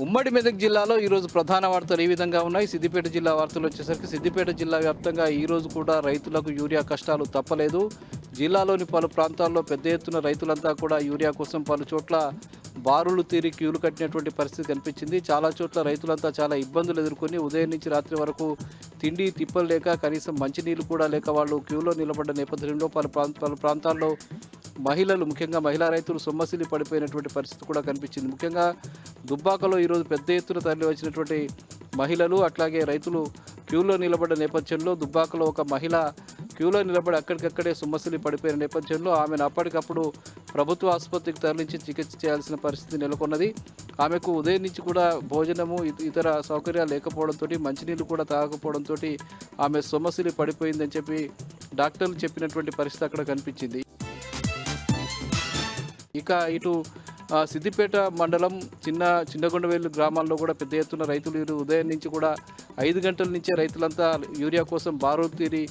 ఉమ్మడి మెదక్ జిల్లాలో ఈరోజు ప్రధాన వార్తలు ఈ విధంగా ఉన్నాయి. సిద్దిపేట జిల్లా వార్తలు వచ్చేసరికి సిద్దిపేట జిల్లా వ్యాప్తంగా ఈరోజు కూడా రైతులకు యూరియా కష్టాలు తప్పలేదు. జిల్లాలోని పలు ప్రాంతాల్లో పెద్ద ఎత్తున రైతులంతా కూడా యూరియా కోసం పలు చోట్ల బారులు తీరి క్యూలు కట్టినటువంటి పరిస్థితి కనిపించింది. చాలా చోట్ల రైతులంతా చాలా ఇబ్బందులు ఎదుర్కొని ఉదయం నుంచి రాత్రి వరకు తిండి తిప్పలు లేక కనీసం మంచినీళ్ళు కూడా లేక వాళ్ళు క్యూలో నిలబడ్డ నేపథ్యంలో పలు ప్రాంతాల్లో మహిళలు ముఖ్యంగా మహిళా రైతులు సొమ్మసిల్లి పడిపోయినటువంటి పరిస్థితి కూడా కనిపించింది. ముఖ్యంగా దుబ్బాకలో ఈరోజు పెద్ద ఎత్తున తరలి వచ్చినటువంటి మహిళలు అట్లాగే రైతులు క్యూలో నిలబడ్డ నేపథ్యంలో దుబ్బాకలో ఒక మహిళ క్యూలో నిలబడి అక్కడికక్కడే సొమ్మసిల్లి పడిపోయిన నేపథ్యంలో ఆమెను అప్పటికప్పుడు ప్రభుత్వ ఆసుపత్రికి తరలించి చికిత్స చేయాల్సిన పరిస్థితి నెలకొన్నది. ఆమెకు ఉదయం నుంచి కూడా భోజనము ఇతర సౌకర్యాలు లేకపోవడంతో మంచినీళ్ళు కూడా తాగకపోవడంతో ఆమె సొమ్మసిల్లి పడిపోయిందని చెప్పి డాక్టర్లు చెప్పినటువంటి పరిస్థితి అక్కడ కనిపించింది. ఇక ఇటు సిద్దిపేట మండలం చిన్నగొండవేలు గ్రామాల్లో కూడా పెద్ద ఎత్తున రైతులు ఉదయం నుంచి కూడా 5 గంటల నుంచే రైతులంతా యూరియా కోసం బారులు తీరి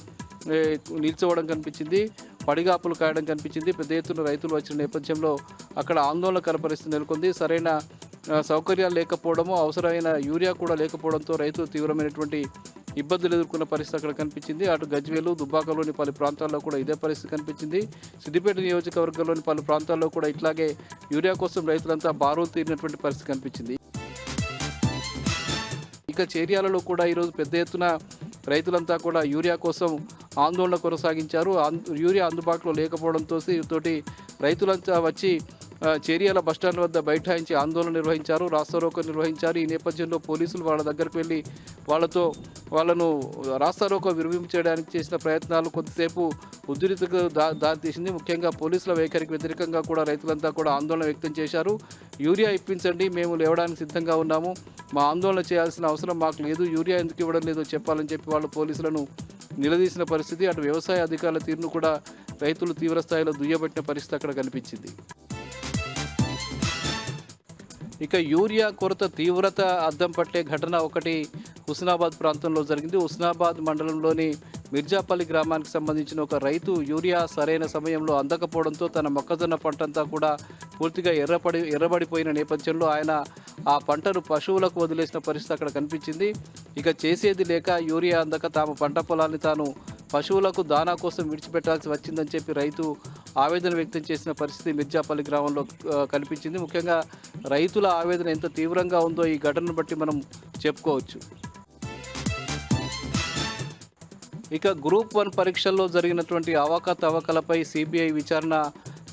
నిల్చోవడం కనిపించింది. పడిగాపులు కాయడం కనిపించింది. పెద్ద ఎత్తున రైతులు వచ్చిన నేపథ్యంలో అక్కడ ఆందోళనకర పరిస్థితి నెలకొంది. సరైన సౌకర్యాలు లేకపోవడము, అవసరమైన యూరియా కూడా లేకపోవడంతో రైతులు తీవ్రమైనటువంటి ఇబ్బందులు ఎదుర్కొన్న పరిస్థితి అక్కడ కనిపించింది. అటు గజ్వేలు దుబ్బాకలోని పలు ప్రాంతాల్లో కూడా ఇదే పరిస్థితి కనిపించింది. సిద్దిపేట నియోజకవర్గంలోని పలు ప్రాంతాల్లో కూడా ఇట్లాగే యూరియా కోసం రైతులంతా బారులు తీరినటువంటి పరిస్థితి కనిపించింది. ఇక చేర్యాలలో కూడా ఈరోజు పెద్ద ఎత్తున రైతులంతా కూడా యూరియా కోసం ఆందోళన కొనసాగించారు. యూరియా అందుబాటులో లేకపోవడంతో తోటి రైతులంతా వచ్చి చేర్యాల బస్టాండ్ వద్ద బైఠాయించి ఆందోళన నిర్వహించారు, రాస్తారోకో నిర్వహించారు. ఈ నేపథ్యంలో పోలీసులు వాళ్ళ దగ్గరికి వెళ్ళి వాళ్ళను రాస్తారోకో విరమించడానికి చేసిన ప్రయత్నాలు కొంతసేపు ఉద్రిక్తతకు దారితీసింది. ముఖ్యంగా పోలీసుల వైఖరికి వ్యతిరేకంగా కూడా రైతులంతా కూడా ఆందోళన వ్యక్తం చేశారు. యూరియా ఇప్పించండి, మేము లేవడానికి సిద్ధంగా ఉన్నాము, మా ఆందోళన చేయాల్సిన అవసరం మాకు లేదు, యూరియా ఎందుకు ఇవ్వడం లేదో చెప్పాలని చెప్పి వాళ్ళు పోలీసులను నిలదీసిన పరిస్థితి. అటు వ్యవసాయ అధికారుల తీరును కూడా రైతులు తీవ్రస్థాయిలో దుయ్యబట్టిన పరిస్థితి అక్కడ కనిపించింది. ఇక యూరియా కొరత తీవ్రత అద్దం పట్టే ఘటన ఒకటి హుస్నాబాద్ ప్రాంతంలో జరిగింది. హుస్నాబాద్ మండలంలోని మిర్జాపల్లి గ్రామానికి సంబంధించిన ఒక రైతు యూరియా సరైన సమయంలో అందకపోవడంతో తన మొక్కజొన్న పంటంతా కూడా పూర్తిగా ఎర్రబడిపోయిన నేపథ్యంలో ఆయన ఆ పంటను పశువులకు వదిలేసిన పరిస్థితి అక్కడ కనిపించింది. ఇక చేసేది లేక యూరియా అందక తాము పంట పొలాన్ని తాను పశువులకు దానా కోసం విడిచిపెట్టాల్సి వచ్చిందని చెప్పి రైతు ఆవేదన వ్యక్తం చేసిన పరిస్థితి మిర్జాపల్లి గ్రామంలో కనిపించింది. ముఖ్యంగా రైతుల ఆవేదన ఎంత తీవ్రంగా ఉందో ఈ ఘటనను బట్టి మనం చెప్పుకోవచ్చు. ఇక గ్రూప్ 1 పరీక్షల్లో జరిగినటువంటి అవకతవకలపై సిబిఐ విచారణ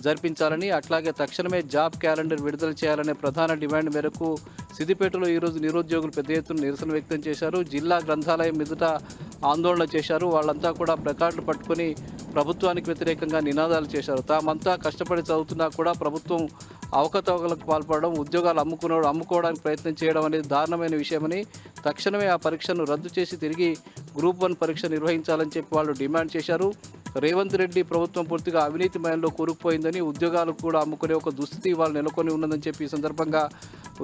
జరిపించాలని, అట్లాగే తక్షణమే జాబ్ క్యాలెండర్ విడుదల చేయాలనే ప్రధాన డిమాండ్ మేరకు సిద్దిపేటలో ఈరోజు నిరుద్యోగులు పెద్ద ఎత్తున నిరసన వ్యక్తం చేశారు. జిల్లా గ్రంథాలయం ఎదుట ఆందోళన చేశారు. వాళ్ళంతా కూడా ప్లకార్డులు పట్టుకొని ప్రభుత్వానికి వ్యతిరేకంగా నినాదాలు చేశారు. తామంతా కష్టపడి చదువుతున్నా కూడా ప్రభుత్వం అవకతవకలకు పాల్పడడం, ఉద్యోగాలు అమ్ముకోవడానికి ప్రయత్నం చేయడం అనేది దారుణమైన విషయమని, తక్షణమే ఆ పరీక్షను రద్దు చేసి తిరిగి గ్రూప్ 1 పరీక్ష నిర్వహించాలని చెప్పి వాళ్ళు డిమాండ్ చేశారు. రేవంత్ రెడ్డి ప్రభుత్వం పూర్తిగా అవినీతిమయంలో కూరుకుపోయిందని, ఉద్యోగాలు కూడా అమ్ముకునే ఒక దుస్థితి వాళ్ళు నెలకొని ఉన్నదని చెప్పి ఈ సందర్భంగా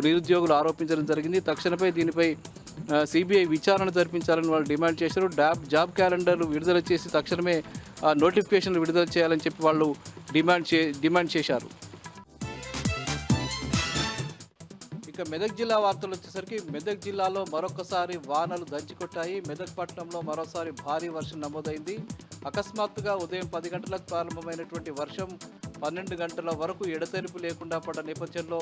నిరుద్యోగులు ఆరోపించడం జరిగింది. తక్షణమే దీనిపై సిబిఐ విచారణ జరిపించాలని వాళ్ళు డిమాండ్ చేశారు. జాబ్ క్యాలెండర్లు విడుదల చేసి తక్షణమే నోటిఫికేషన్లు విడుదల చేయాలని చెప్పి వాళ్ళు డిమాండ్ చేశారు. ఇక మెదక్ జిల్లా వార్తలు వచ్చేసరికి మెదక్ జిల్లాలో మరొకసారి వానలు దంచికొట్టాయి. మెదక్ పట్టణంలో మరోసారి భారీ వర్షం నమోదైంది. అకస్మాత్తుగా ఉదయం 10 గంటలకు ప్రారంభమైనటువంటి వర్షం 12 గంటల వరకు ఎడతెరిపి లేకుండా పడ్డ నేపథ్యంలో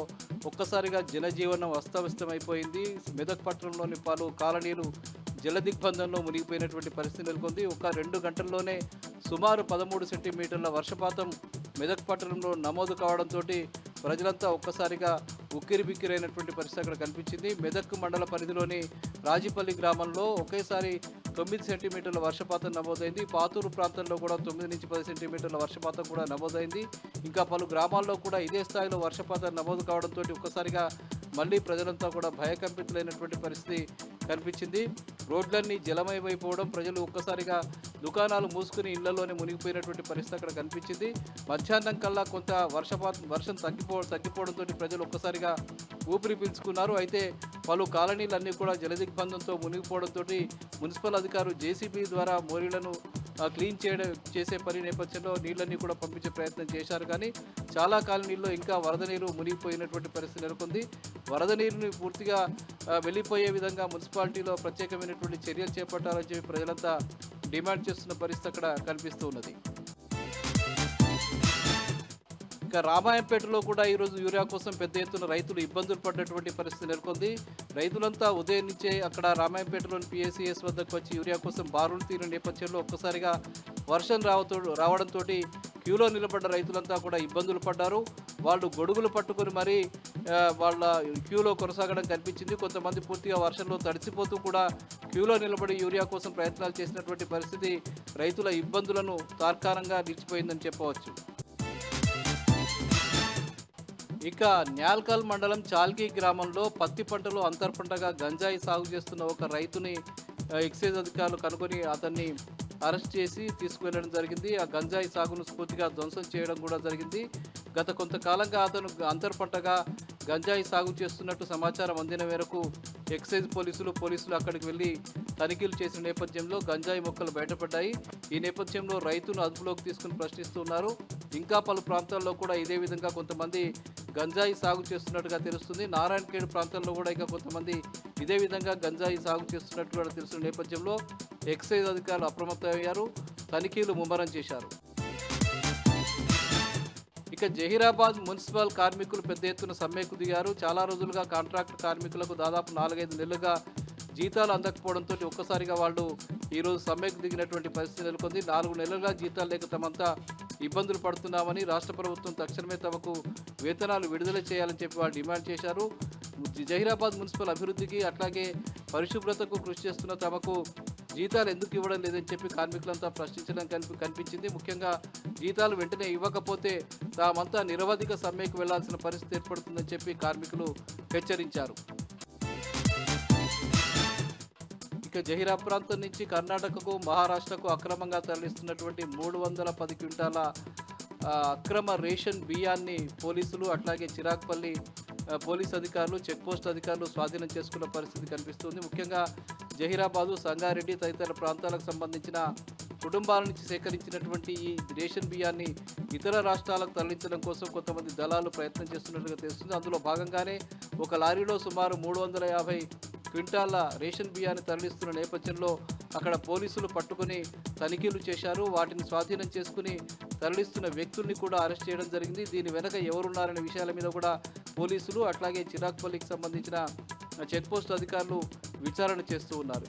ఒక్కసారిగా జనజీవనం అస్తవ్యస్తమైపోయింది. మెదక్ పట్టణంలోని పలు కాలనీలు జలదిగ్బంధంలో మునిగిపోయినటువంటి పరిస్థితి నెలకొంది. ఒక 2 గంటల్లోనే సుమారు 13 సెంటీమీటర్ల వర్షపాతం మెదక్ పట్టణంలో నమోదు కావడంతో ప్రజలంతా ఒక్కసారిగా ఉక్కిరిబిక్కిరైనటువంటి పరిస్థితి అక్కడ కనిపించింది. మెదక్ మండల పరిధిలోని రాజీపల్లి గ్రామంలో ఒకేసారి 9 సెంటీమీటర్ల వర్షపాతం నమోదైంది. పాతూరు ప్రాంతంలో కూడా 9 నుంచి 10 సెంటీమీటర్ల వర్షపాతం కూడా నమోదైంది. ఇంకా పలు గ్రామాల్లో కూడా ఇదే స్థాయిలో వర్షపాతం నమోదు కావడంతో ఒక్కసారిగా మళ్ళీ ప్రజలంతా కూడా భయకంపితులైనటువంటి పరిస్థితి కనిపించింది. రోడ్లన్నీ జలమయమైపోవడం, ప్రజలు ఒక్కసారిగా దుకాణాలు మూసుకుని ఇళ్లలోనే మునిగిపోయినటువంటి పరిస్థితి అక్కడ కనిపించింది. మధ్యాహ్నం కల్లా కొంత వర్షం తగ్గిపోవడంతో ప్రజలు ఒక్కసారిగా ఊపిరి పీల్చుకున్నారు. అయితే పలు కాలనీలన్నీ కూడా జలదిగ్బంధంతో మునిగిపోవడంతో మున్సిపల్ అధికారులు జేసీబీ ద్వారా మోరీలను క్లీన్ చేసే పని నేపథ్యంలో నీళ్ళన్నీ కూడా పంపించే ప్రయత్నం చేశారు. కానీ చాలా కాలనీల్లో ఇంకా వరద నీరు మునిగిపోయినటువంటి పరిస్థితి నెలకొంది. వరద నీరుని పూర్తిగా వెళ్ళిపోయే విధంగా మున్సిపాలిటీలో ప్రత్యేకమైనటువంటి చర్యలు చేపట్టాలని చెప్పి ప్రజలంతా డిమాండ్ చేస్తున్న పరిస్థితి అక్కడ కనిపిస్తూ ఉన్నది. ఇక రామాయంపేటలో కూడా ఈరోజు యూరియా కోసం పెద్ద ఎత్తున రైతులు ఇబ్బందులు పడ్డటువంటి పరిస్థితి నెలకొంది. రైతులంతా ఉదయం నుంచే అక్కడ రామాయంపేటలోని PACS వద్దకు వచ్చి యూరియా కోసం బారులు తీరిన నేపథ్యంలో ఒక్కసారిగా వర్షం రావడంతో క్యూలో నిలబడ్డ రైతులంతా కూడా ఇబ్బందులు పడ్డారు. వాళ్ళు గొడుగులు పట్టుకొని మరీ వాళ్ళ క్యూలో కొనసాగడం కనిపించింది. కొంతమంది పూర్తిగా వర్షంలో తడిసిపోతూ కూడా క్యూలో నిలబడి యూరియా కోసం ప్రయత్నాలు చేసినటువంటి పరిస్థితి రైతుల ఇబ్బందులను తార్కాణంగా నిలిచిపోయిందని చెప్పవచ్చు. ఇక న్యాల్కల్ మండలం చాల్కి గ్రామంలో పత్తి పంటలో అంతర్ పంటగా గంజాయి సాగు చేస్తున్న ఒక రైతుని ఎక్సైజ్ అధికారులు కనుగొని అతన్ని అరెస్ట్ చేసి తీసుకువెళ్ళడం జరిగింది. ఆ గంజాయి సాగును పూర్తిగా ధ్వంసం చేయడం కూడా జరిగింది. గత కొంతకాలంగా అతను అంతర్ పంటగా గంజాయి సాగు చేస్తున్నట్టు సమాచారం అందిన మేరకు ఎక్సైజ్ పోలీసులు అక్కడికి వెళ్ళి తనిఖీలు చేసిన నేపథ్యంలో గంజాయి మొక్కలు బయటపడ్డాయి. ఈ నేపథ్యంలో రైతును అదుపులోకి తీసుకుని ప్రశ్నిస్తున్నారు. ఇంకా పలు ప్రాంతాల్లో కూడా ఇదే విధంగా కొంతమంది గంజాయి సాగు చేస్తున్నట్టుగా తెలుస్తుంది. నారాయణఖేడ్ ప్రాంతాల్లో కూడా ఇంకా కొంతమంది ఇదే విధంగా గంజాయి సాగు చేస్తున్నట్టు కూడా తెలుస్తున్న నేపథ్యంలో ఎక్సైజ్ అధికారులు అప్రమత్తమయ్యారు, తనిఖీలు ముమ్మరం చేశారు. ఇక జహీరాబాద్ మున్సిపల్ కార్మికులు పెద్ద ఎత్తున సమ్మెకు దిగారు. చాలా రోజులుగా కాంట్రాక్ట్ కార్మికులకు దాదాపు 4-5 నెలలుగా జీతాలు అందకపోవడంతో ఒక్కసారిగా వాళ్ళు ఈరోజు సమ్మెకు దిగినటువంటి పరిస్థితి నెలకొంది. 4 నెలలుగా జీతాలు లేక తమంతా ఇబ్బందులు పడుతున్నామని రాష్ట్ర ప్రభుత్వం తక్షణమే తమకు వేతనాలు విడుదల చేయాలని చెప్పి వాళ్ళు డిమాండ్ చేశారు. జహీరాబాద్ మున్సిపల్ అభివృద్ధికి అట్లాగే పరిశుభ్రతకు కృషి చేస్తున్న తమకు జీతాలు ఎందుకు ఇవ్వడం లేదని చెప్పి కార్మికులంతా ప్రశ్నించడం కనిపించింది. ముఖ్యంగా జీతాలు వెంటనే ఇవ్వకపోతే తామంతా నిరవధిక సమ్మెకు వెళ్లాల్సిన పరిస్థితి ఏర్పడుతుందని చెప్పి కార్మికులు హెచ్చరించారు. ఇక జహీరా ప్రాంతం నుంచి కర్ణాటకకు, మహారాష్ట్రకు అక్రమంగా తరలిస్తున్నటువంటి 310 క్వింటాల అక్రమ రేషన్ బియ్యాన్ని పోలీసులు అట్లాగే చిరాగ్పల్లి పోలీస్ అధికారులు, చెక్పోస్ట్ అధికారులు స్వాధీనం చేసుకున్న పరిస్థితి కనిపిస్తుంది. ముఖ్యంగా జహీరాబాదు, సంగారెడ్డి తదితర ప్రాంతాలకు సంబంధించిన కుటుంబాల నుంచి సేకరించినటువంటి ఈ రేషన్ బియ్యాన్ని ఇతర రాష్ట్రాలకు తరలించడం కోసం కొంతమంది దళాలు ప్రయత్నం చేస్తున్నట్టుగా తెలుస్తుంది. అందులో భాగంగానే ఒక లారీలో సుమారు 350 క్వింటాల రేషన్ బియ్యాన్ని తరలిస్తున్న నేపథ్యంలో అక్కడ పోలీసులు పట్టుకుని తనిఖీలు చేశారు. వాటిని స్వాధీనం చేసుకుని తరలిస్తున్న వ్యక్తుల్ని కూడా అరెస్ట్ చేయడం జరిగింది. దీని వెనక ఎవరున్నారనే విషయాల మీద కూడా పోలీసులు అట్లాగే చిరాగ్పల్లికి సంబంధించిన చెక్పోస్ట్ అధికారులు విచారణ చేస్తూ ఉన్నారు.